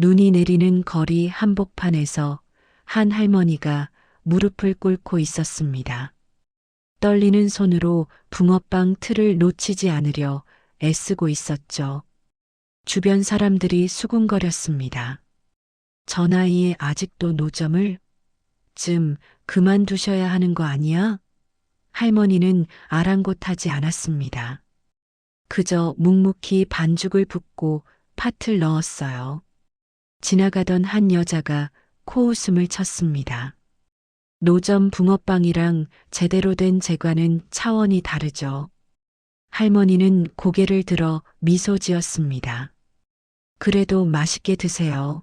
눈이 내리는 거리 한복판에서 한 할머니가 무릎을 꿇고 있었습니다. 떨리는 손으로 붕어빵 틀을 놓치지 않으려 애쓰고 있었죠. 주변 사람들이 수군거렸습니다. 저 나이에 아직도 노점을? 좀 그만두셔야 하는 거 아니야? 할머니는 아랑곳하지 않았습니다. 그저 묵묵히 반죽을 붓고 팥을 넣었어요. 지나가던 한 여자가 코웃음을 쳤습니다. 노점 붕어빵이랑 제대로 된 제과는 차원이 다르죠. 할머니는 고개를 들어 미소 지었습니다. 그래도 맛있게 드세요.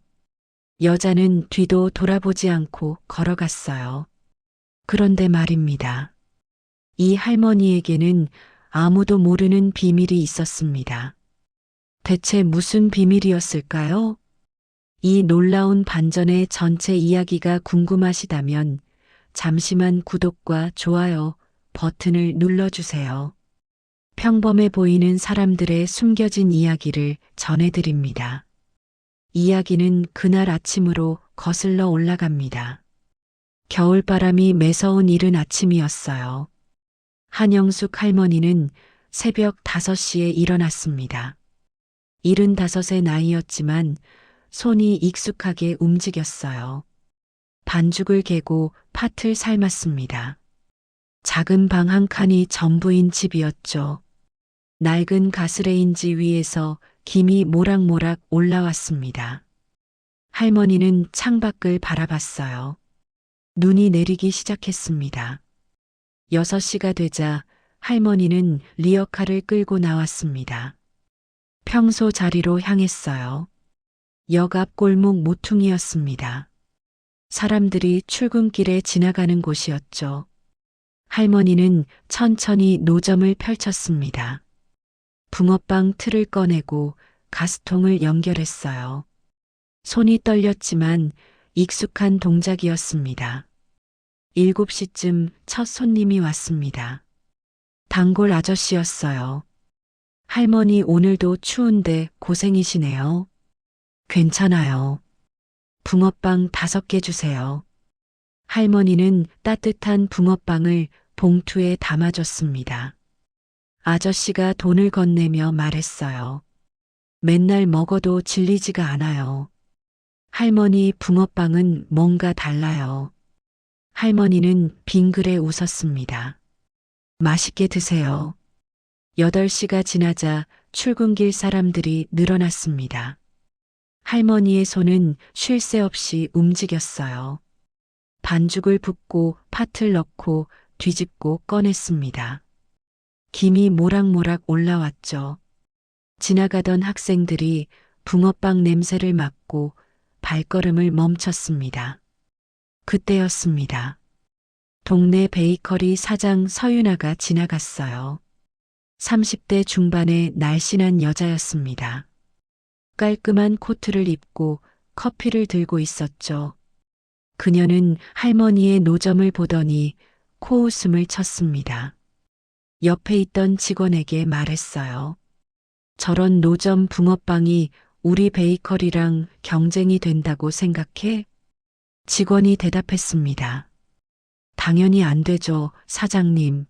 여자는 뒤도 돌아보지 않고 걸어갔어요. 그런데 말입니다. 이 할머니에게는 아무도 모르는 비밀이 있었습니다. 대체 무슨 비밀이었을까요? 이 놀라운 반전의 전체 이야기가 궁금하시다면 잠시만 구독과 좋아요 버튼을 눌러주세요. 평범해 보이는 사람들의 숨겨진 이야기를 전해드립니다. 이야기는 그날 아침으로 거슬러 올라갑니다. 겨울바람이 매서운 이른 아침이었어요. 한영숙 할머니는 새벽 5시에 일어났습니다. 75의 나이였지만 손이 익숙하게 움직였어요. 반죽을 개고 팥을 삶았습니다. 작은 방 한 칸이 전부인 집이었죠. 낡은 가스레인지 위에서 김이 모락모락 올라왔습니다. 할머니는 창밖을 바라봤어요. 눈이 내리기 시작했습니다. 6시가 되자 할머니는 리어카를 끌고 나왔습니다. 평소 자리로 향했어요. 역 앞 골목 모퉁이였습니다. 사람들이 출근길에 지나가는 곳이었죠. 할머니는 천천히 노점을 펼쳤습니다. 붕어빵 틀을 꺼내고 가스통을 연결했어요. 손이 떨렸지만 익숙한 동작이었습니다. 7시쯤 첫 손님이 왔습니다. 단골 아저씨였어요. 할머니 오늘도 추운데 고생이시네요. 괜찮아요. 붕어빵 5개 주세요. 할머니는 따뜻한 붕어빵을 봉투에 담아줬습니다. 아저씨가 돈을 건네며 말했어요. 맨날 먹어도 질리지가 않아요. 할머니 붕어빵은 뭔가 달라요. 할머니는 빙그레 웃었습니다. 맛있게 드세요. 8시가 지나자 출근길 사람들이 늘어났습니다. 할머니의 손은 쉴 새 없이 움직였어요. 반죽을 붓고 팥을 넣고 뒤집고 꺼냈습니다. 김이 모락모락 올라왔죠. 지나가던 학생들이 붕어빵 냄새를 맡고 발걸음을 멈췄습니다. 그때였습니다. 동네 베이커리 사장 서윤아가 지나갔어요. 30대 중반의 날씬한 여자였습니다. 깔끔한 코트를 입고 커피를 들고 있었죠. 그녀는 할머니의 노점을 보더니 코웃음을 쳤습니다. 옆에 있던 직원에게 말했어요. 저런 노점 붕어빵이 우리 베이커리랑 경쟁이 된다고 생각해? 직원이 대답했습니다. 당연히 안 되죠, 사장님.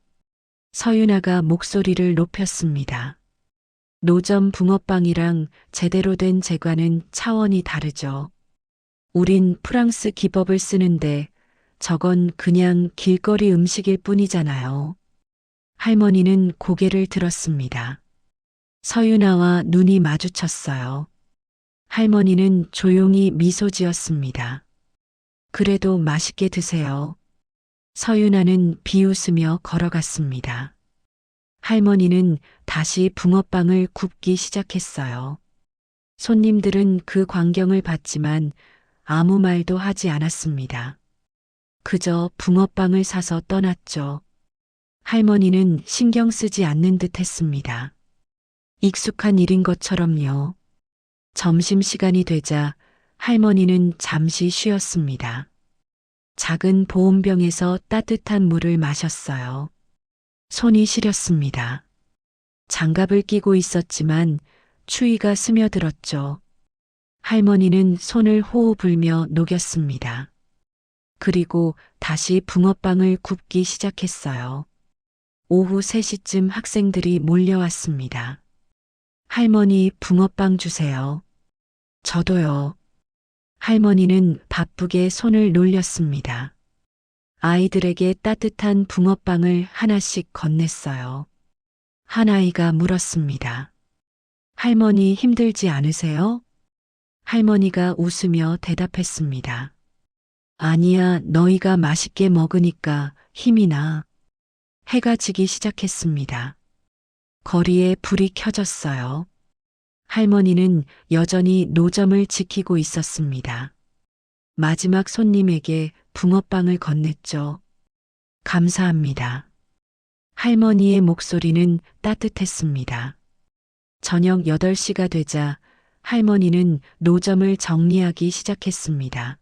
서윤아가 목소리를 높였습니다. 노점 붕어빵이랑 제대로 된 제과는 차원이 다르죠. 우린 프랑스 기법을 쓰는데 저건 그냥 길거리 음식일 뿐이잖아요. 할머니는 고개를 들었습니다. 서윤아와 눈이 마주쳤어요. 할머니는 조용히 미소 지었습니다. 그래도 맛있게 드세요. 서윤아는 비웃으며 걸어갔습니다. 할머니는 다시 붕어빵을 굽기 시작했어요. 손님들은 그 광경을 봤지만 아무 말도 하지 않았습니다. 그저 붕어빵을 사서 떠났죠. 할머니는 신경 쓰지 않는 듯 했습니다. 익숙한 일인 것처럼요. 점심시간이 되자 할머니는 잠시 쉬었습니다. 작은 보온병에서 따뜻한 물을 마셨어요. 손이 시렸습니다. 장갑을 끼고 있었지만 추위가 스며들었죠. 할머니는 손을 호호 불며 녹였습니다. 그리고 다시 붕어빵을 굽기 시작했어요. 오후 3시쯤 학생들이 몰려왔습니다. 할머니, 붕어빵 주세요. 저도요. 할머니는 바쁘게 손을 놀렸습니다. 아이들에게 따뜻한 붕어빵을 하나씩 건넸어요. 한 아이가 물었습니다. 할머니 힘들지 않으세요? 할머니가 웃으며 대답했습니다. 아니야, 너희가 맛있게 먹으니까 힘이 나. 해가 지기 시작했습니다. 거리에 불이 켜졌어요. 할머니는 여전히 노점을 지키고 있었습니다. 마지막 손님에게 붕어빵을 건넸죠. 감사합니다. 할머니의 목소리는 따뜻했습니다. 저녁 8시가 되자 할머니는 노점을 정리하기 시작했습니다.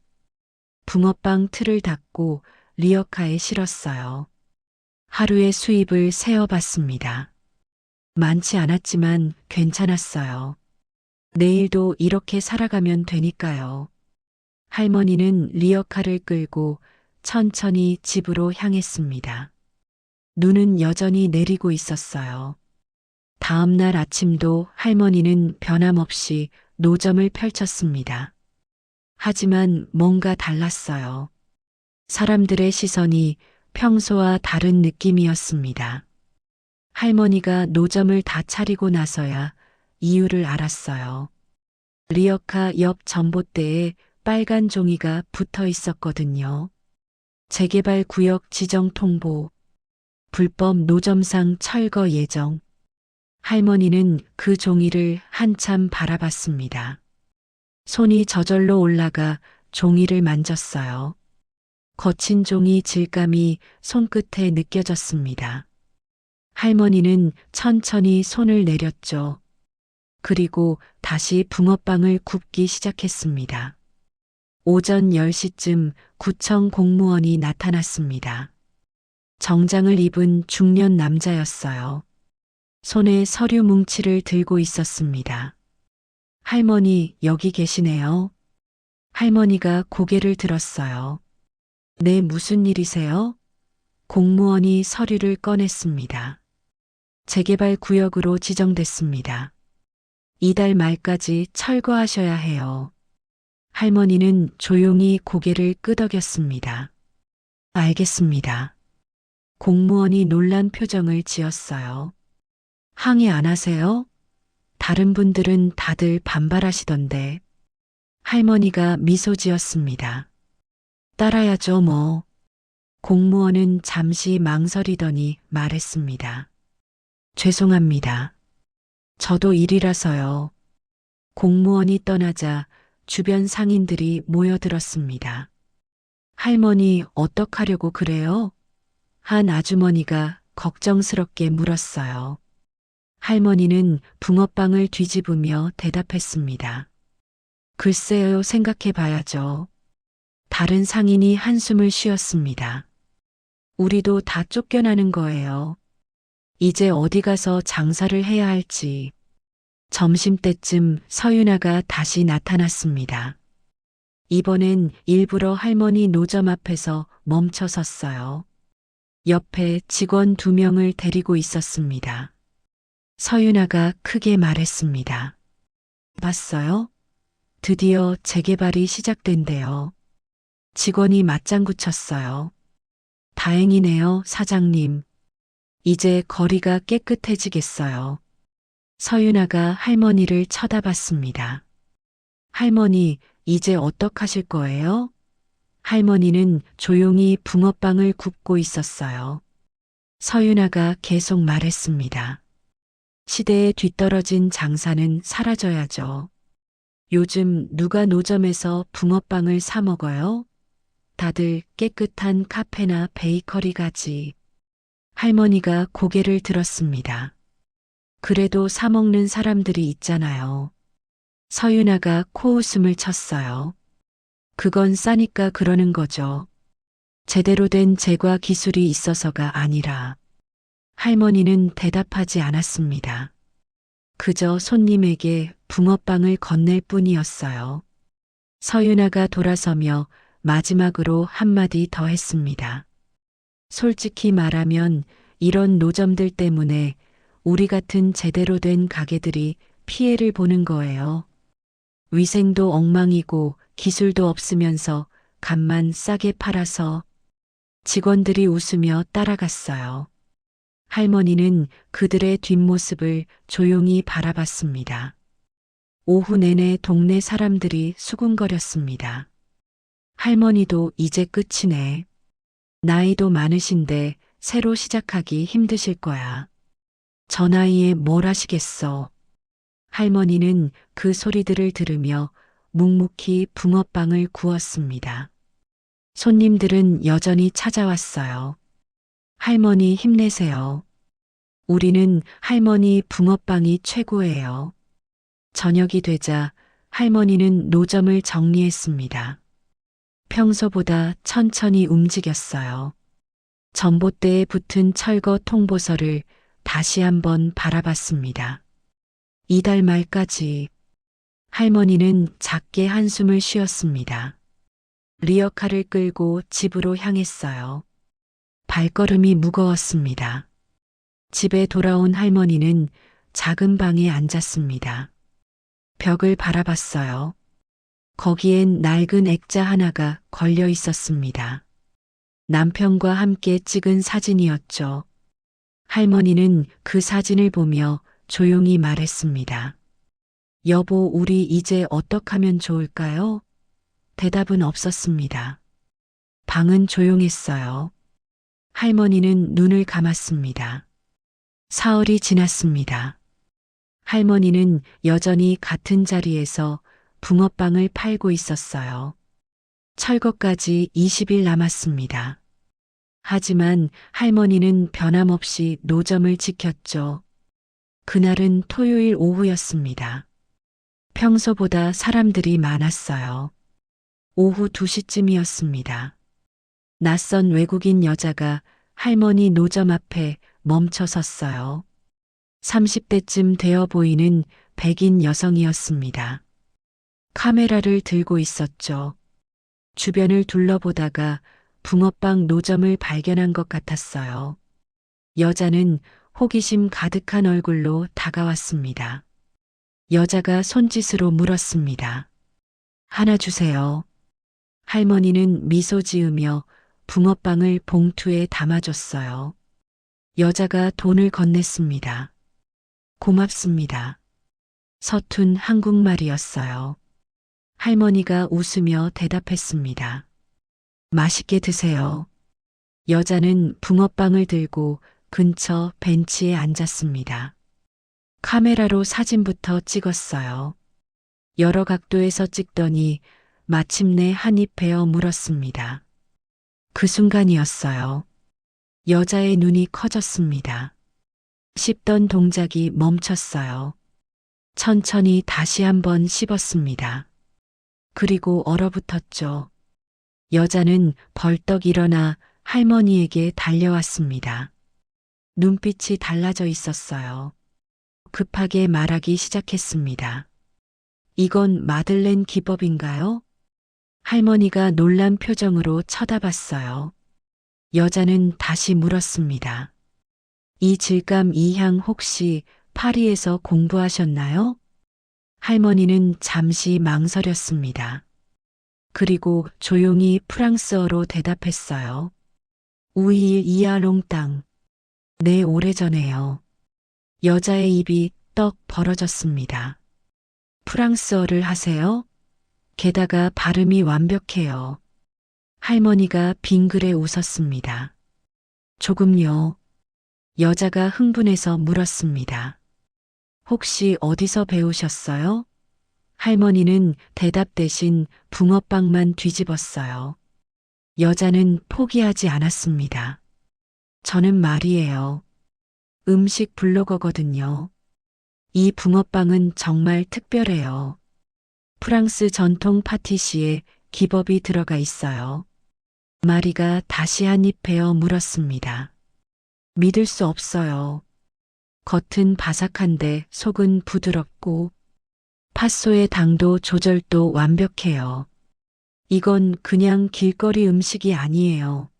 붕어빵 틀을 닫고 리어카에 실었어요. 하루의 수입을 세어봤습니다. 많지 않았지만 괜찮았어요. 내일도 이렇게 살아가면 되니까요. 할머니는 리어카를 끌고 천천히 집으로 향했습니다. 눈은 여전히 내리고 있었어요. 다음 날 아침도 할머니는 변함없이 노점을 펼쳤습니다. 하지만 뭔가 달랐어요. 사람들의 시선이 평소와 다른 느낌이었습니다. 할머니가 노점을 다 차리고 나서야 이유를 알았어요. 리어카 옆 전봇대에 빨간 종이가 붙어 있었거든요. 재개발 구역 지정 통보, 불법 노점상 철거 예정. 할머니는 그 종이를 한참 바라봤습니다. 손이 저절로 올라가 종이를 만졌어요. 거친 종이 질감이 손끝에 느껴졌습니다. 할머니는 천천히 손을 내렸죠. 그리고 다시 붕어빵을 굽기 시작했습니다. 오전 10시쯤 구청 공무원이 나타났습니다. 정장을 입은 중년 남자였어요. 손에 서류 뭉치를 들고 있었습니다. 할머니, 여기 계시네요. 할머니가 고개를 들었어요. 네, 무슨 일이세요? 공무원이 서류를 꺼냈습니다. 재개발 구역으로 지정됐습니다. 이달 말까지 철거하셔야 해요. 할머니는 조용히 고개를 끄덕였습니다. 알겠습니다. 공무원이 놀란 표정을 지었어요. 항의 안 하세요? 다른 분들은 다들 반발하시던데. 할머니가 미소 지었습니다. 따라야죠 뭐. 공무원은 잠시 망설이더니 말했습니다. 죄송합니다. 저도 일이라서요. 공무원이 떠나자 주변 상인들이 모여들었습니다. 할머니 어떡하려고 그래요? 한 아주머니가 걱정스럽게 물었어요. 할머니는 붕어빵을 뒤집으며 대답했습니다. 글쎄요, 생각해 봐야죠. 다른 상인이 한숨을 쉬었습니다. 우리도 다 쫓겨나는 거예요. 이제 어디 가서 장사를 해야 할지. 점심때쯤 서윤아가 다시 나타났습니다. 이번엔 일부러 할머니 노점 앞에서 멈춰 섰어요. 옆에 직원 2명을 데리고 있었습니다. 서윤아가 크게 말했습니다. 봤어요? 드디어 재개발이 시작된대요. 직원이 맞장구 쳤어요. 다행이네요, 사장님. 이제 거리가 깨끗해지겠어요. 서윤아가 할머니를 쳐다봤습니다. 할머니, 이제 어떡하실 거예요? 할머니는 조용히 붕어빵을 굽고 있었어요. 서윤아가 계속 말했습니다. 시대에 뒤떨어진 장사는 사라져야죠. 요즘 누가 노점에서 붕어빵을 사 먹어요? 다들 깨끗한 카페나 베이커리 가지. 할머니가 고개를 들었습니다. 그래도 사 먹는 사람들이 있잖아요. 서윤아가 코웃음을 쳤어요. 그건 싸니까 그러는 거죠. 제대로 된 제과 기술이 있어서가 아니라. 할머니는 대답하지 않았습니다. 그저 손님에게 붕어빵을 건넬 뿐이었어요. 서윤아가 돌아서며 마지막으로 한마디 더 했습니다. 솔직히 말하면 이런 노점들 때문에 우리 같은 제대로 된 가게들이 피해를 보는 거예요. 위생도 엉망이고 기술도 없으면서 값만 싸게 팔아서. 직원들이 웃으며 따라갔어요. 할머니는 그들의 뒷모습을 조용히 바라봤습니다. 오후 내내 동네 사람들이 수군거렸습니다. 할머니도 이제 끝이네. 나이도 많으신데 새로 시작하기 힘드실 거야. 저 나이에 뭘 하시겠어. 할머니는 그 소리들을 들으며 묵묵히 붕어빵을 구웠습니다. 손님들은 여전히 찾아왔어요. 할머니 힘내세요. 우리는 할머니 붕어빵이 최고예요. 저녁이 되자 할머니는 노점을 정리했습니다. 평소보다 천천히 움직였어요. 전봇대에 붙은 철거 통보서를 다시 한번 바라봤습니다. 이달 말까지. 할머니는 작게 한숨을 쉬었습니다. 리어카를 끌고 집으로 향했어요. 발걸음이 무거웠습니다. 집에 돌아온 할머니는 작은 방에 앉았습니다. 벽을 바라봤어요. 거기엔 낡은 액자 하나가 걸려 있었습니다. 남편과 함께 찍은 사진이었죠. 할머니는 그 사진을 보며 조용히 말했습니다. 여보, 우리 이제 어떡하면 좋을까요? 대답은 없었습니다. 방은 조용했어요. 할머니는 눈을 감았습니다. 사흘이 지났습니다. 할머니는 여전히 같은 자리에서 붕어빵을 팔고 있었어요. 철거까지 20일 남았습니다. 하지만 할머니는 변함없이 노점을 지켰죠. 그날은 토요일 오후였습니다. 평소보다 사람들이 많았어요. 오후 2시쯤이었습니다. 낯선 외국인 여자가 할머니 노점 앞에 멈춰 섰어요. 30대쯤 되어 보이는 백인 여성이었습니다. 카메라를 들고 있었죠. 주변을 둘러보다가 붕어빵 노점을 발견한 것 같았어요. 여자는 호기심 가득한 얼굴로 다가왔습니다. 여자가 손짓으로 물었습니다. 하나 주세요. 할머니는 미소 지으며 붕어빵을 봉투에 담아줬어요. 여자가 돈을 건넸습니다. 고맙습니다. 서툰 한국말이었어요. 할머니가 웃으며 대답했습니다. 맛있게 드세요. 여자는 붕어빵을 들고 근처 벤치에 앉았습니다. 카메라로 사진부터 찍었어요. 여러 각도에서 찍더니 마침내 한 입 베어 물었습니다. 그 순간이었어요. 여자의 눈이 커졌습니다. 씹던 동작이 멈췄어요. 천천히 다시 한번 씹었습니다. 그리고 얼어붙었죠. 여자는 벌떡 일어나 할머니에게 달려왔습니다. 눈빛이 달라져 있었어요. 급하게 말하기 시작했습니다. 이건 마들렌 기법인가요? 할머니가 놀란 표정으로 쳐다봤어요. 여자는 다시 물었습니다. 이 질감, 이 향 혹시 파리에서 공부하셨나요? 할머니는 잠시 망설였습니다. 그리고 조용히 프랑스어로 대답했어요. 우일 이아롱땅. 네, 오래전에요. 여자의 입이 떡 벌어졌습니다. 프랑스어를 하세요? 게다가 발음이 완벽해요. 할머니가 빙그레 웃었습니다. 조금요. 여자가 흥분해서 물었습니다. 혹시 어디서 배우셨어요? 할머니는 대답 대신 붕어빵만 뒤집었어요. 여자는 포기하지 않았습니다. 저는 말이에요. 음식 블로거거든요. 이 붕어빵은 정말 특별해요. 프랑스 전통 파티시에 기법이 들어가 있어요. 마리가 다시 한 입 베어 물었습니다. 믿을 수 없어요. 겉은 바삭한데 속은 부드럽고 팥소의 당도 조절도 완벽해요. 이건 그냥 길거리 음식이 아니에요.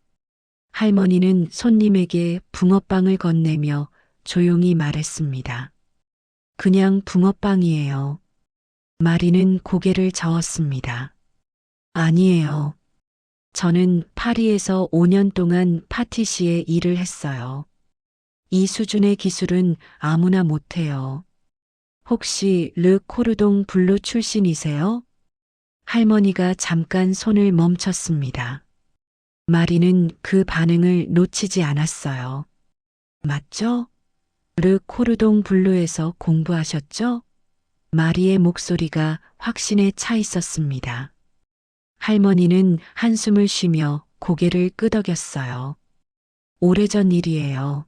할머니는 손님에게 붕어빵을 건네며 조용히 말했습니다. 그냥 붕어빵이에요. 마리는 고개를 저었습니다. 아니에요. 저는 파리에서 5년 동안 파티시에 일을 했어요. 이 수준의 기술은 아무나 못해요. 혹시 르 코르동 블루 출신이세요? 할머니가 잠깐 손을 멈췄습니다. 마리는 그 반응을 놓치지 않았어요. 맞죠? 르 코르동 블루에서 공부하셨죠? 마리의 목소리가 확신에 차 있었습니다. 할머니는 한숨을 쉬며 고개를 끄덕였어요. 오래전 일이에요.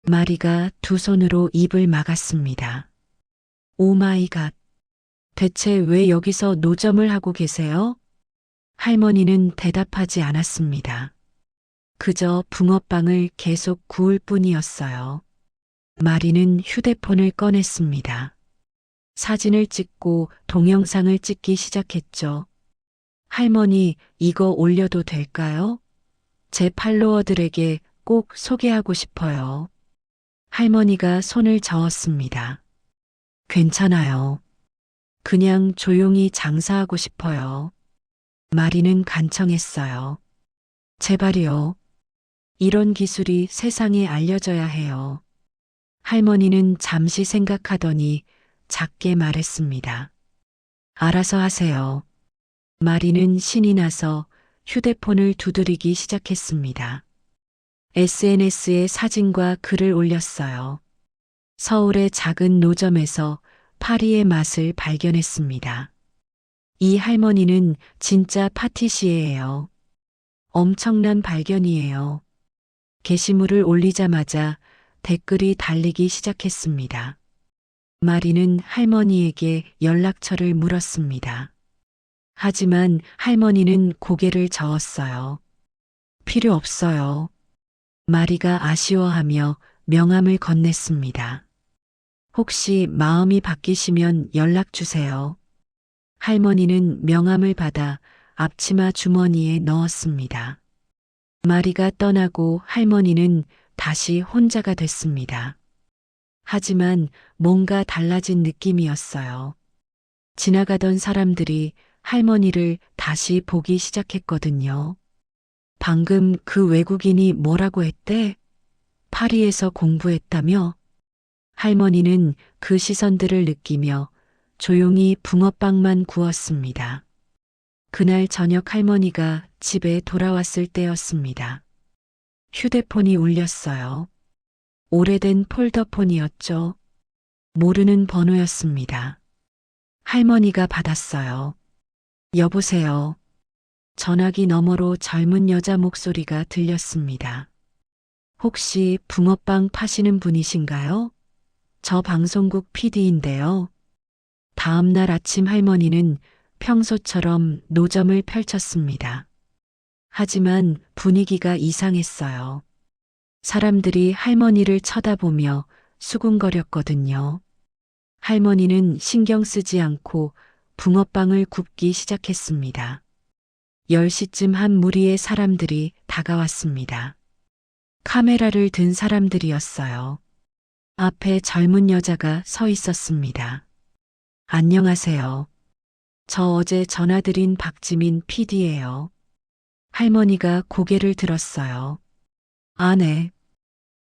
마리가 두 손으로 입을 막았습니다. 오 마이 갓. 대체 왜 여기서 노점을 하고 계세요? 할머니는 대답하지 않았습니다. 그저 붕어빵을 계속 구울 뿐이었어요. 마리는 휴대폰을 꺼냈습니다. 사진을 찍고 동영상을 찍기 시작했죠. 할머니, 이거 올려도 될까요? 제 팔로워들에게 꼭 소개하고 싶어요. 할머니가 손을 저었습니다. 괜찮아요. 그냥 조용히 장사하고 싶어요. 마리는 간청했어요. 제발요. 이런 기술이 세상에 알려져야 해요. 할머니는 잠시 생각하더니 작게 말했습니다. 알아서 하세요. 마리는 신이 나서 휴대폰을 두드리기 시작했습니다. SNS에 사진과 글을 올렸어요. 서울의 작은 노점에서 파리의 맛을 발견했습니다. 이 할머니는 진짜 파티시에예요. 엄청난 발견이에요. 게시물을 올리자마자 댓글이 달리기 시작했습니다. 마리는 할머니에게 연락처를 물었습니다. 하지만 할머니는 고개를 저었어요. 필요 없어요. 마리가 아쉬워하며 명함을 건넸습니다. 혹시 마음이 바뀌시면 연락 주세요. 할머니는 명함을 받아 앞치마 주머니에 넣었습니다. 마리가 떠나고 할머니는 다시 혼자가 됐습니다. 하지만 뭔가 달라진 느낌이었어요. 지나가던 사람들이 할머니를 다시 보기 시작했거든요. 방금 그 외국인이 뭐라고 했대? 파리에서 공부했다며? 할머니는 그 시선들을 느끼며 조용히 붕어빵만 구웠습니다. 그날 저녁 할머니가 집에 돌아왔을 때였습니다. 휴대폰이 울렸어요. 오래된 폴더폰이었죠. 모르는 번호였습니다. 할머니가 받았어요. 여보세요. 전화기 너머로 젊은 여자 목소리가 들렸습니다. 혹시 붕어빵 파시는 분이신가요? 저 방송국 PD인데요. 다음 날 아침 할머니는 평소처럼 노점을 펼쳤습니다. 하지만 분위기가 이상했어요. 사람들이 할머니를 쳐다보며 수군거렸거든요. 할머니는 신경 쓰지 않고 붕어빵을 굽기 시작했습니다. 10시쯤 한 무리의 사람들이 다가왔습니다. 카메라를 든 사람들이었어요. 앞에 젊은 여자가 서 있었습니다. 안녕하세요. 저 어제 전화드린 박지민 PD예요. 할머니가 고개를 들었어요. 아, 네.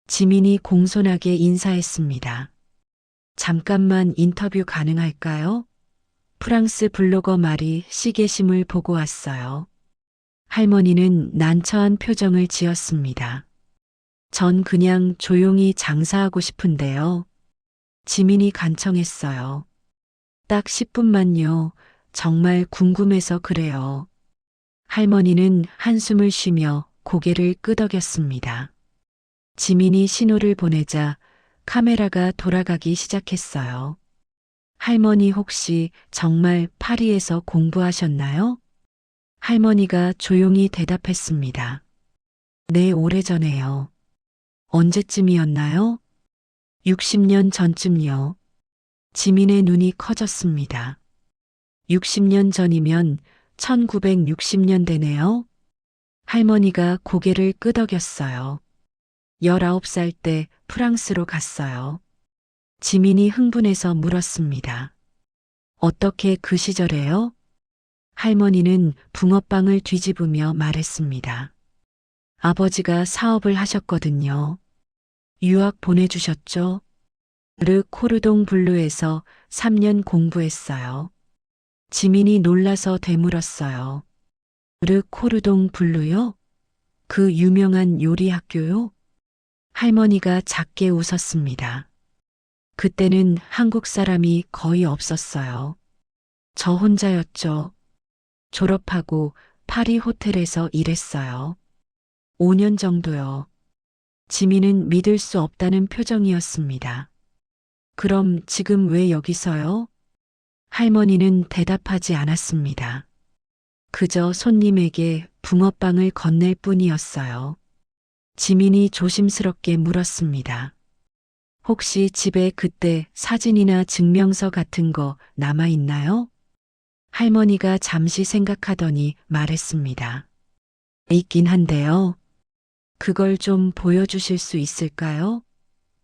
지민이 공손하게 인사했습니다. 잠깐만 인터뷰 가능할까요? 프랑스 블로거 마리 시계심을 보고 왔어요. 할머니는 난처한 표정을 지었습니다. 전 그냥 조용히 장사하고 싶은데요. 지민이 간청했어요. 딱 10분만요. 정말 궁금해서 그래요. 할머니는 한숨을 쉬며 고개를 끄덕였습니다. 지민이 신호를 보내자 카메라가 돌아가기 시작했어요. 할머니 혹시 정말 파리에서 공부하셨나요? 할머니가 조용히 대답했습니다. 네, 오래전에요. 언제쯤이었나요? 60년 전쯤요. 지민의 눈이 커졌습니다. 60년 전이면 1960년대네요. 할머니가 고개를 끄덕였어요. 19살 때 프랑스로 갔어요. 지민이 흥분해서 물었습니다. 어떻게 그 시절에요? 할머니는 붕어빵을 뒤집으며 말했습니다. 아버지가 사업을 하셨거든요. 유학 보내주셨죠? 르 코르동 블루에서 3년 공부했어요. 지민이 놀라서 되물었어요. 르 코르동 블루요? 그 유명한 요리 학교요? 할머니가 작게 웃었습니다. 그때는 한국 사람이 거의 없었어요. 저 혼자였죠. 졸업하고 파리 호텔에서 일했어요. 5년 정도요. 지민은 믿을 수 없다는 표정이었습니다. 그럼 지금 왜 여기서요? 할머니는 대답하지 않았습니다. 그저 손님에게 붕어빵을 건넬 뿐이었어요. 지민이 조심스럽게 물었습니다. 혹시 집에 그때 사진이나 증명서 같은 거 남아있나요? 할머니가 잠시 생각하더니 말했습니다. 있긴 한데요. 그걸 좀 보여주실 수 있을까요?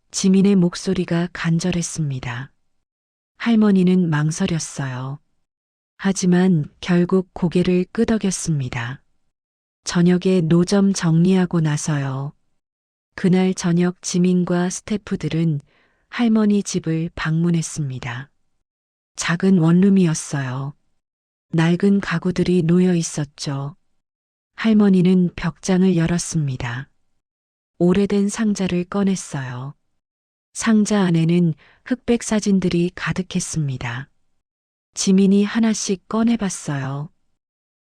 지민의 목소리가 간절했습니다. 할머니는 망설였어요. 하지만 결국 고개를 끄덕였습니다. 저녁에 노점 정리하고 나서요. 그날 저녁 지민과 스태프들은 할머니 집을 방문했습니다. 작은 원룸이었어요. 낡은 가구들이 놓여 있었죠. 할머니는 벽장을 열었습니다. 오래된 상자를 꺼냈어요. 상자 안에는 흑백 사진들이 가득했습니다. 지민이 하나씩 꺼내봤어요.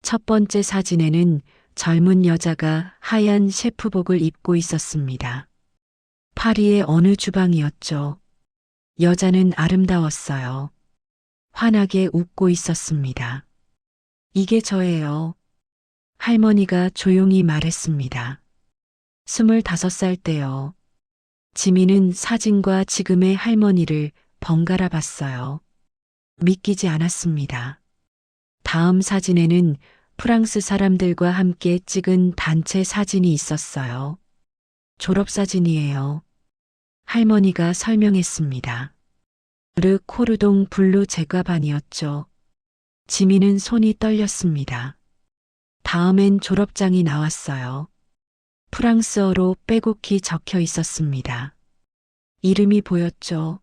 첫 번째 사진에는 젊은 여자가 하얀 셰프복을 입고 있었습니다. 파리의 어느 주방이었죠. 여자는 아름다웠어요. 환하게 웃고 있었습니다. 이게 저예요. 할머니가 조용히 말했습니다. 25살 때요. 지민은 사진과 지금의 할머니를 번갈아 봤어요. 믿기지 않았습니다. 다음 사진에는 프랑스 사람들과 함께 찍은 단체 사진이 있었어요. 졸업사진이에요. 할머니가 설명했습니다. 르 코르동 블루 제과반이었죠. 지민은 손이 떨렸습니다. 다음엔 졸업장이 나왔어요. 프랑스어로 빼곡히 적혀 있었습니다. 이름이 보였죠.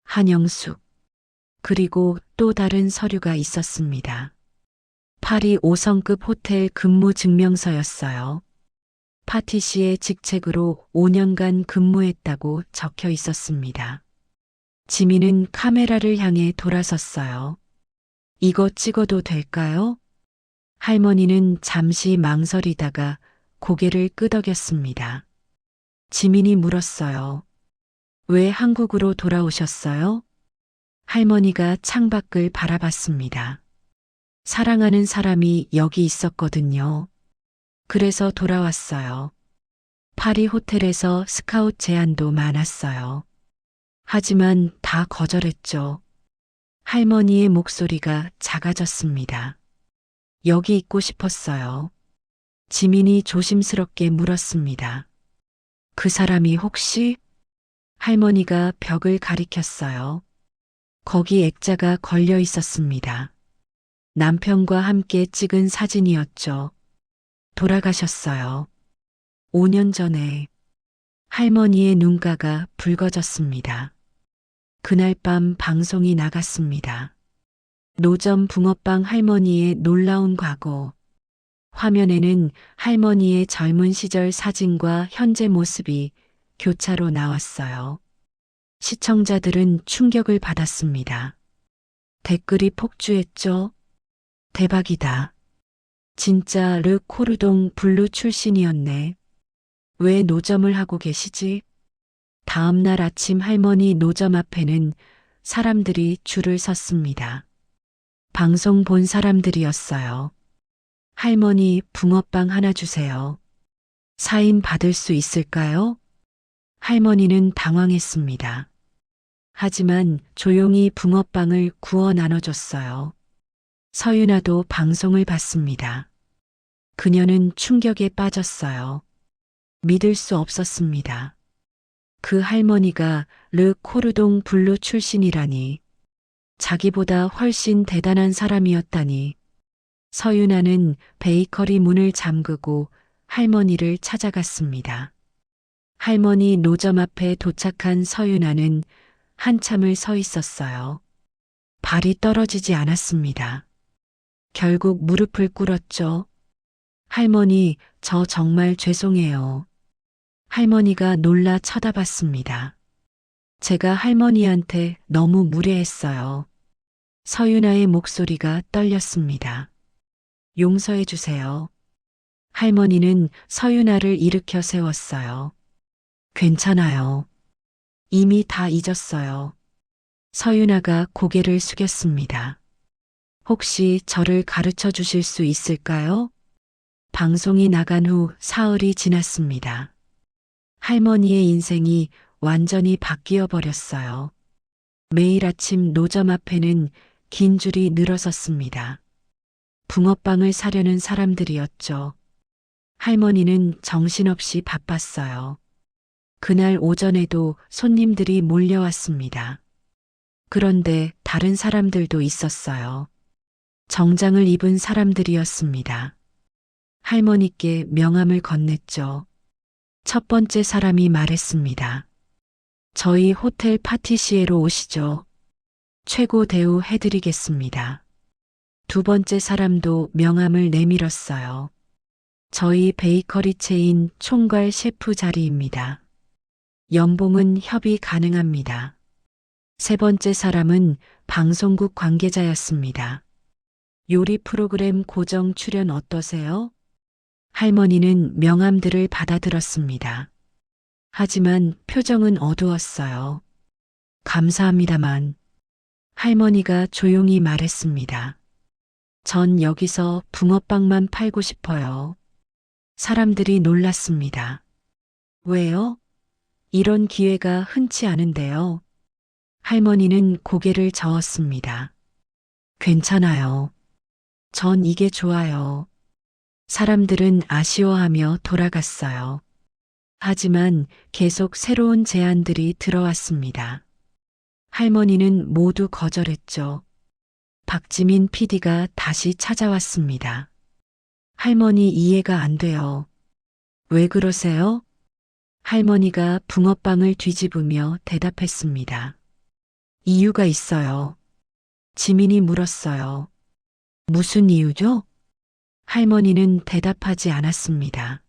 한영숙. 그리고 또 다른 서류가 있었습니다. 파리 5성급 호텔 근무 증명서였어요. 파티시의 직책으로 5년간 근무했다고 적혀 있었습니다. 지민은 카메라를 향해 돌아섰어요. 이거 찍어도 될까요? 할머니는 잠시 망설이다가 고개를 끄덕였습니다. 지민이 물었어요. 왜 한국으로 돌아오셨어요? 할머니가 창밖을 바라봤습니다. 사랑하는 사람이 여기 있었거든요. 그래서 돌아왔어요. 파리 호텔에서 스카웃 제안도 많았어요. 하지만 다 거절했죠. 할머니의 목소리가 작아졌습니다. 여기 있고 싶었어요. 지민이 조심스럽게 물었습니다. 그 사람이 혹시? 할머니가 벽을 가리켰어요. 거기 액자가 걸려 있었습니다. 남편과 함께 찍은 사진이었죠. 돌아가셨어요. 5년 전에. 할머니의 눈가가 붉어졌습니다. 그날 밤 방송이 나갔습니다. 노점 붕어빵 할머니의 놀라운 과거. 화면에는 할머니의 젊은 시절 사진과 현재 모습이 교차로 나왔어요. 시청자들은 충격을 받았습니다. 댓글이 폭주했죠. 대박이다. 진짜 르 코르동 블루 출신이었네. 왜 노점을 하고 계시지? 다음 날 아침 할머니 노점 앞에는 사람들이 줄을 섰습니다. 방송 본 사람들이었어요. 할머니 붕어빵 하나 주세요. 사인 받을 수 있을까요? 할머니는 당황했습니다. 하지만 조용히 붕어빵을 구워 나눠줬어요. 서윤아도 방송을 봤습니다. 그녀는 충격에 빠졌어요. 믿을 수 없었습니다. 그 할머니가 르 코르동 블루 출신이라니, 자기보다 훨씬 대단한 사람이었다니. 서윤아는 베이커리 문을 잠그고 할머니를 찾아갔습니다. 할머니 노점 앞에 도착한 서윤아는 한참을 서 있었어요. 발이 떨어지지 않았습니다. 결국 무릎을 꿇었죠. 할머니, 저 정말 죄송해요. 할머니가 놀라 쳐다봤습니다. 제가 할머니한테 너무 무례했어요. 서윤아의 목소리가 떨렸습니다. 용서해 주세요. 할머니는 서윤아를 일으켜 세웠어요. 괜찮아요. 이미 다 잊었어요. 서윤아가 고개를 숙였습니다. 혹시 저를 가르쳐 주실 수 있을까요? 방송이 나간 후 사흘이 지났습니다. 할머니의 인생이 완전히 바뀌어 버렸어요. 매일 아침 노점 앞에는 긴 줄이 늘어섰습니다. 붕어빵을 사려는 사람들이었죠. 할머니는 정신없이 바빴어요. 그날 오전에도 손님들이 몰려왔습니다. 그런데 다른 사람들도 있었어요. 정장을 입은 사람들이었습니다. 할머니께 명함을 건넸죠. 첫 번째 사람이 말했습니다. 저희 호텔 파티시에로 오시죠. 최고 대우 해드리겠습니다. 두 번째 사람도 명함을 내밀었어요. 저희 베이커리 체인 총괄 셰프 자리입니다. 연봉은 협의 가능합니다. 세 번째 사람은 방송국 관계자였습니다. 요리 프로그램 고정 출연 어떠세요? 할머니는 명함들을 받아들었습니다. 하지만 표정은 어두웠어요. 감사합니다만. 할머니가 조용히 말했습니다. 전 여기서 붕어빵만 팔고 싶어요. 사람들이 놀랐습니다. 왜요? 이런 기회가 흔치 않은데요. 할머니는 고개를 저었습니다. 괜찮아요. 전 이게 좋아요. 사람들은 아쉬워하며 돌아갔어요. 하지만 계속 새로운 제안들이 들어왔습니다. 할머니는 모두 거절했죠. 박지민 PD가 다시 찾아왔습니다. 할머니 이해가 안 돼요. 왜 그러세요? 할머니가 붕어빵을 뒤집으며 대답했습니다. 이유가 있어요. 지민이 물었어요. 무슨 이유죠? 할머니는 대답하지 않았습니다.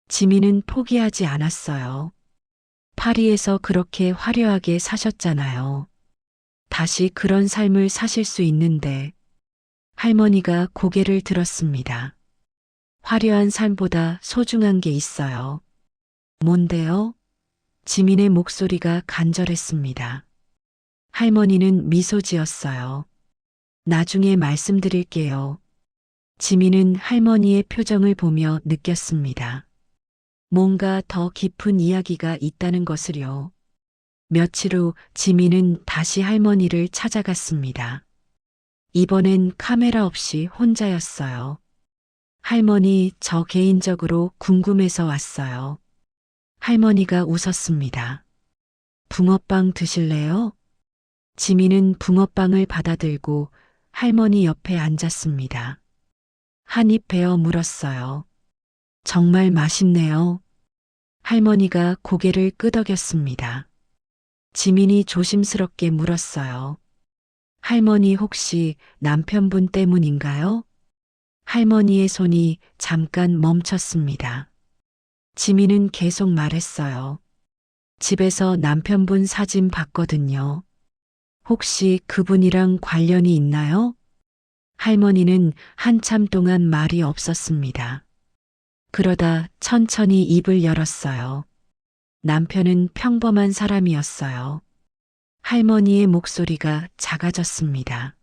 지민은 포기하지 않았어요. 파리에서 그렇게 화려하게 사셨잖아요. 다시 그런 삶을 사실 수 있는데. 할머니가 고개를 들었습니다. 화려한 삶보다 소중한 게 있어요. 뭔데요? 지민의 목소리가 간절했습니다. 할머니는 미소 지었어요. 나중에 말씀드릴게요. 지민은 할머니의 표정을 보며 느꼈습니다. 뭔가 더 깊은 이야기가 있다는 것을요. 며칠 후 지민은 다시 할머니를 찾아갔습니다. 이번엔 카메라 없이 혼자였어요. 할머니, 저 개인적으로 궁금해서 왔어요. 할머니가 웃었습니다. 붕어빵 드실래요? 지민은 붕어빵을 받아들고 할머니 옆에 앉았습니다. 한 입 베어 물었어요. 정말 맛있네요. 할머니가 고개를 끄덕였습니다. 지민이 조심스럽게 물었어요. 할머니 혹시 남편분 때문인가요? 할머니의 손이 잠깐 멈췄습니다. 지민은 계속 말했어요. 집에서 남편분 사진 봤거든요. 혹시 그분이랑 관련이 있나요? 할머니는 한참 동안 말이 없었습니다. 그러다 천천히 입을 열었어요. 남편은 평범한 사람이었어요. 할머니의 목소리가 작아졌습니다.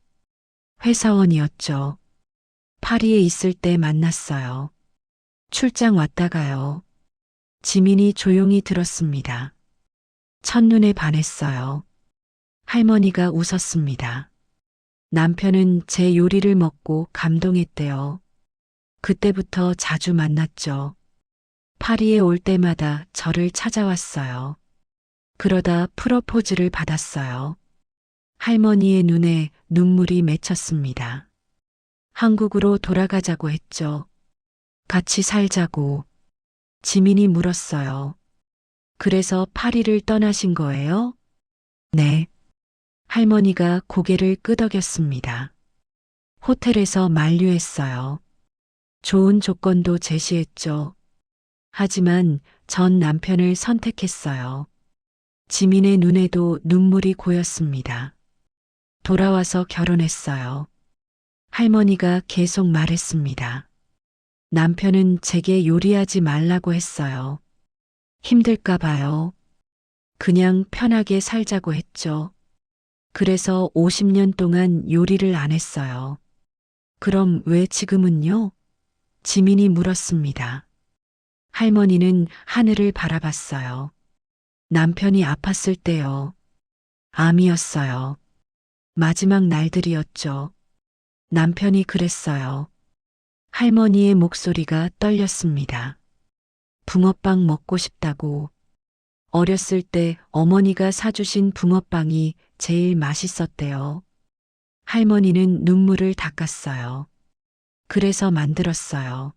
회사원이었죠. 파리에 있을 때 만났어요. 출장 왔다가요. 지민이 조용히 들었습니다. 첫눈에 반했어요. 할머니가 웃었습니다. 남편은 제 요리를 먹고 감동했대요. 그때부터 자주 만났죠. 파리에 올 때마다 저를 찾아왔어요. 그러다 프로포즈를 받았어요. 할머니의 눈에 눈물이 맺혔습니다. 한국으로 돌아가자고 했죠. 같이 살자고. 지민이 물었어요. 그래서 파리를 떠나신 거예요? 네. 할머니가 고개를 끄덕였습니다. 호텔에서 만류했어요. 좋은 조건도 제시했죠. 하지만 전 남편을 선택했어요. 지민의 눈에도 눈물이 고였습니다. 돌아와서 결혼했어요. 할머니가 계속 말했습니다. 남편은 제게 요리하지 말라고 했어요. 힘들까 봐요. 그냥 편하게 살자고 했죠. 그래서 50년 동안 요리를 안 했어요. 그럼 왜 지금은요? 지민이 물었습니다. 할머니는 하늘을 바라봤어요. 남편이 아팠을 때요. 암이었어요. 마지막 날들이었죠. 남편이 그랬어요. 할머니의 목소리가 떨렸습니다. 붕어빵 먹고 싶다고. 어렸을 때 어머니가 사주신 붕어빵이 제일 맛있었대요. 할머니는 눈물을 닦았어요. 그래서 만들었어요.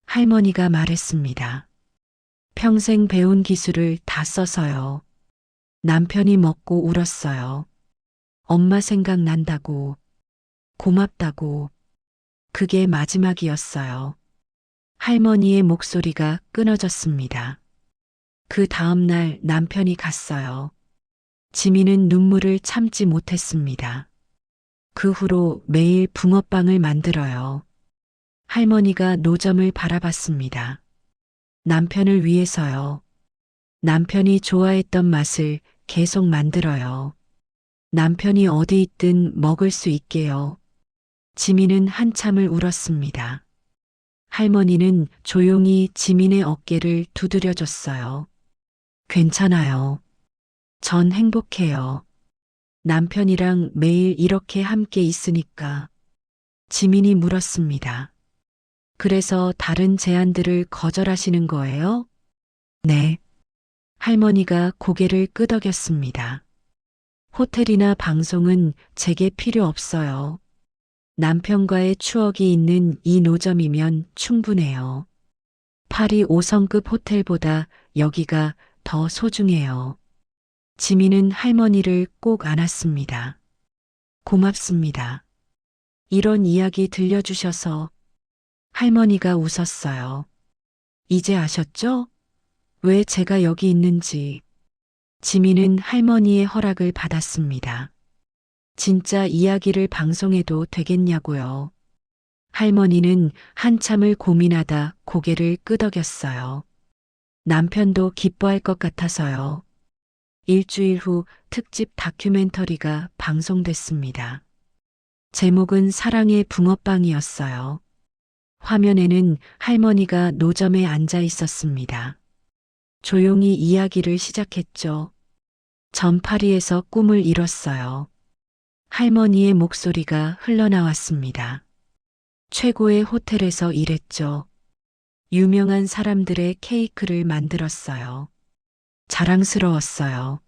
할머니가 말했습니다. 평생 배운 기술을 다 써서요. 남편이 먹고 울었어요. 엄마 생각난다고. 고맙다고. 그게 마지막이었어요. 할머니의 목소리가 끊어졌습니다. 그 다음 날 남편이 갔어요. 지민은 눈물을 참지 못했습니다. 그 후로 매일 붕어빵을 만들어요. 할머니가 노점을 바라봤습니다. 남편을 위해서요. 남편이 좋아했던 맛을 계속 만들어요. 남편이 어디 있든 먹을 수 있게요. 지민은 한참을 울었습니다. 할머니는 조용히 지민의 어깨를 두드려줬어요. 괜찮아요. 전 행복해요. 남편이랑 매일 이렇게 함께 있으니까. 지민이 물었습니다. 그래서 다른 제안들을 거절하시는 거예요? 네. 할머니가 고개를 끄덕였습니다. 호텔이나 방송은 제게 필요 없어요. 남편과의 추억이 있는 이 노점이면 충분해요. 파리 5성급 호텔보다 여기가 더 소중해요. 지민은 할머니를 꼭 안았습니다. 고맙습니다. 이런 이야기 들려주셔서. 할머니가 웃었어요. 이제 아셨죠? 왜 제가 여기 있는지. 지민은 할머니의 허락을 받았습니다. 진짜 이야기를 방송해도 되겠냐고요. 할머니는 한참을 고민하다 고개를 끄덕였어요. 남편도 기뻐할 것 같아서요. 일주일 후 특집 다큐멘터리가 방송됐습니다. 제목은 사랑의 붕어빵이었어요. 화면에는 할머니가 노점에 앉아 있었습니다. 조용히 이야기를 시작했죠. 전 파리에서 꿈을 이뤘어요. 할머니의 목소리가 흘러나왔습니다. 최고의 호텔에서 일했죠. 유명한 사람들의 케이크를 만들었어요. 자랑스러웠어요.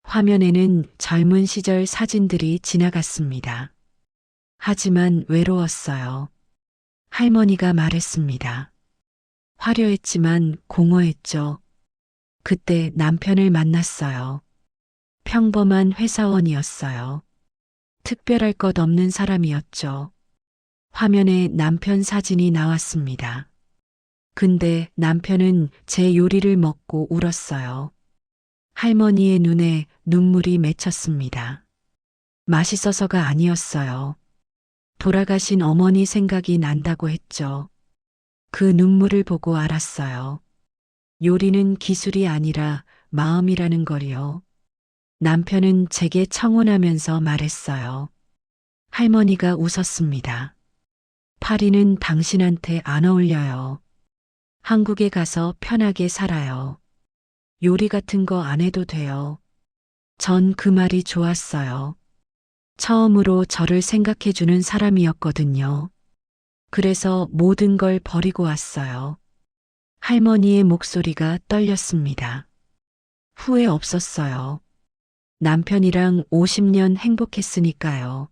화면에는 젊은 시절 사진들이 지나갔습니다. 하지만 외로웠어요. 할머니가 말했습니다. 화려했지만 공허했죠. 그때 남편을 만났어요. 평범한 회사원이었어요. 특별할 것 없는 사람이었죠. 화면에 남편 사진이 나왔습니다. 근데 남편은 제 요리를 먹고 울었어요. 할머니의 눈에 눈물이 맺혔습니다. 맛있어서가 아니었어요. 돌아가신 어머니 생각이 난다고 했죠. 그 눈물을 보고 알았어요. 요리는 기술이 아니라 마음이라는 걸요. 남편은 제게 청혼하면서 말했어요. 할머니가 웃었습니다. 파리는 당신한테 안 어울려요. 한국에 가서 편하게 살아요. 요리 같은 거 안 해도 돼요. 전 그 말이 좋았어요. 처음으로 저를 생각해주는 사람이었거든요. 그래서 모든 걸 버리고 왔어요. 할머니의 목소리가 떨렸습니다. 후회 없었어요. 남편이랑 50년 행복했으니까요.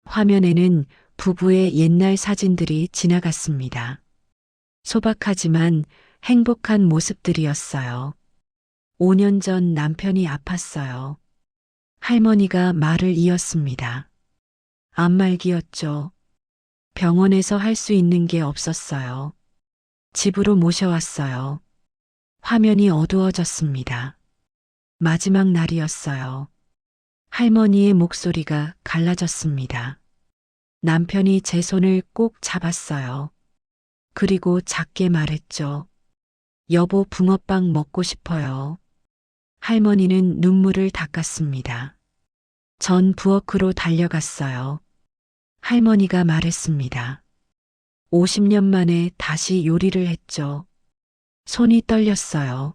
화면에는 부부의 옛날 사진들이 지나갔습니다. 소박하지만 행복한 모습들이었어요. 5년 전 남편이 아팠어요. 할머니가 말을 이었습니다. 암말기였죠. 병원에서 할 수 있는 게 없었어요. 집으로 모셔왔어요. 화면이 어두워졌습니다. 마지막 날이었어요. 할머니의 목소리가 갈라졌습니다. 남편이 제 손을 꼭 잡았어요. 그리고 작게 말했죠. 여보, 붕어빵 먹고 싶어요. 할머니는 눈물을 닦았습니다. 전 부엌으로 달려갔어요. 할머니가 말했습니다. 50년 만에 다시 요리를 했죠. 손이 떨렸어요.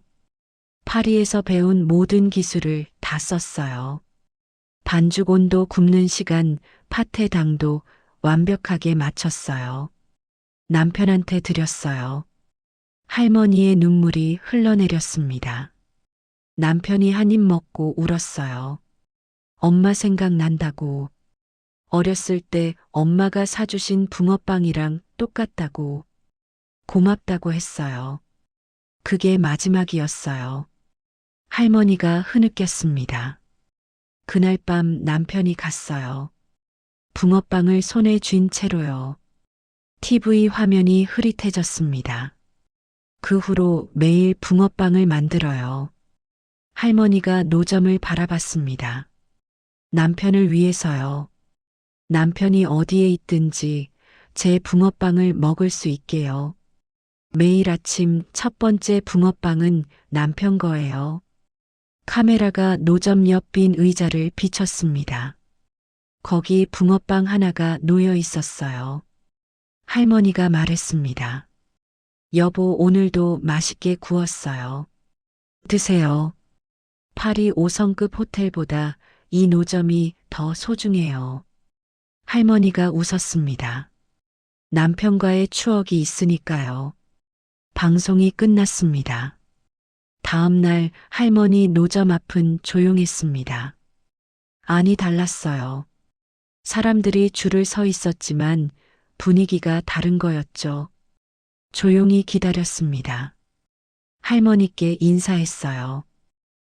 파리에서 배운 모든 기술을 다 썼어요. 반죽 온도, 굽는 시간, 파테 당도 완벽하게 맞췄어요. 남편한테 드렸어요. 할머니의 눈물이 흘러내렸습니다. 남편이 한 입 먹고 울었어요. 엄마 생각난다고. 어렸을 때 엄마가 사주신 붕어빵이랑 똑같다고. 고맙다고 했어요. 그게 마지막이었어요. 할머니가 흐느꼈습니다. 그날 밤 남편이 갔어요. 붕어빵을 손에 쥔 채로요. TV 화면이 흐릿해졌습니다. 그 후로 매일 붕어빵을 만들어요. 할머니가 노점을 바라봤습니다. 남편을 위해서요. 남편이 어디에 있든지 제 붕어빵을 먹을 수 있게요. 매일 아침 첫 번째 붕어빵은 남편 거예요. 카메라가 노점 옆 빈 의자를 비췄습니다. 거기 붕어빵 하나가 놓여 있었어요. 할머니가 말했습니다. 여보, 오늘도 맛있게 구웠어요. 드세요. 파리 5성급 호텔보다 이 노점이 더 소중해요. 할머니가 웃었습니다. 남편과의 추억이 있으니까요. 방송이 끝났습니다. 다음 날 할머니 노점 앞은 조용했습니다. 안이 달랐어요. 사람들이 줄을 서 있었지만 분위기가 다른 거였죠. 조용히 기다렸습니다. 할머니께 인사했어요.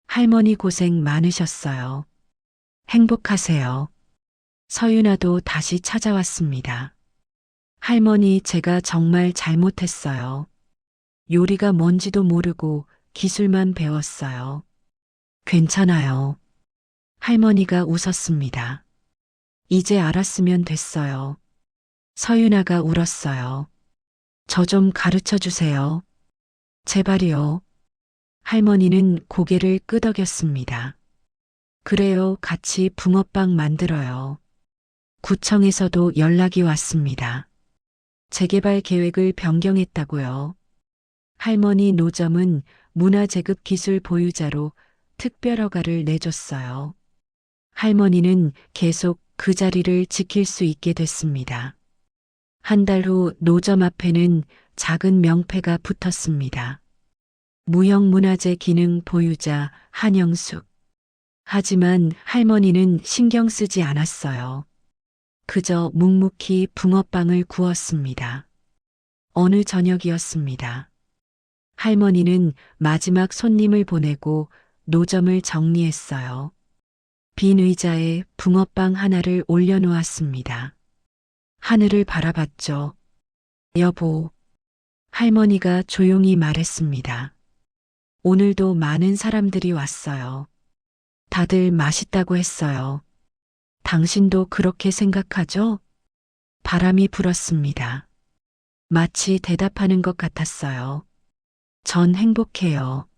할머니 고생 많으셨어요. 행복하세요. 서윤아도 다시 찾아왔습니다. 할머니, 제가 정말 잘못했어요. 요리가 뭔지도 모르고 기술만 배웠어요. 괜찮아요. 할머니가 웃었습니다. 이제 알았으면 됐어요. 서윤아가 울었어요. 저 좀 가르쳐 주세요. 제발이요. 할머니는 고개를 끄덕였습니다. 그래요, 같이 붕어빵 만들어요. 구청에서도 연락이 왔습니다. 재개발 계획을 변경했다고요. 할머니 노점은 문화재급 기술 보유자로 특별허가를 내줬어요. 할머니는 계속 그 자리를 지킬 수 있게 됐습니다. 한 달 후 노점 앞에는 작은 명패가 붙었습니다. 무형문화재 기능 보유자 한영숙. 하지만 할머니는 신경 쓰지 않았어요. 그저 묵묵히 붕어빵을 구웠습니다. 어느 저녁이었습니다. 할머니는 마지막 손님을 보내고 노점을 정리했어요. 빈 의자에 붕어빵 하나를 올려놓았습니다. 하늘을 바라봤죠. 여보. 할머니가 조용히 말했습니다. 오늘도 많은 사람들이 왔어요. 다들 맛있다고 했어요. 당신도 그렇게 생각하죠? 바람이 불었습니다. 마치 대답하는 것 같았어요. 전 행복해요.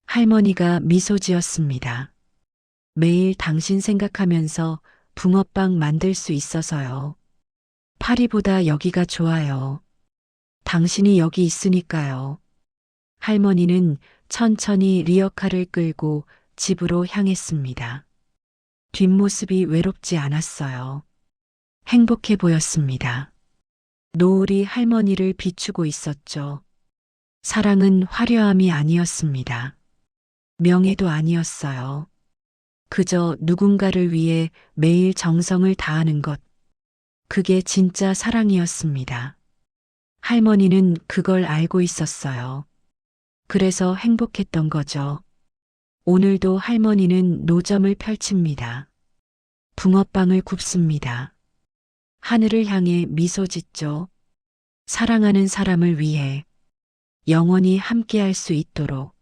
할머니가 미소 지었습니다. 매일 당신 생각하면서 붕어빵 만들 수 있어서요. 파리보다 여기가 좋아요. 당신이 여기 있으니까요. 할머니는 천천히 리어카를 끌고 집으로 향했습니다. 뒷모습이 외롭지 않았어요. 행복해 보였습니다. 노을이 할머니를 비추고 있었죠. 사랑은 화려함이 아니었습니다. 명예도 아니었어요. 그저 누군가를 위해 매일 정성을 다하는 것. 그게 진짜 사랑이었습니다. 할머니는 그걸 알고 있었어요. 그래서 행복했던 거죠. 오늘도 할머니는 노점을 펼칩니다. 붕어빵을 굽습니다. 하늘을 향해 미소 짓죠. 사랑하는 사람을 위해 영원히 함께할 수 있도록.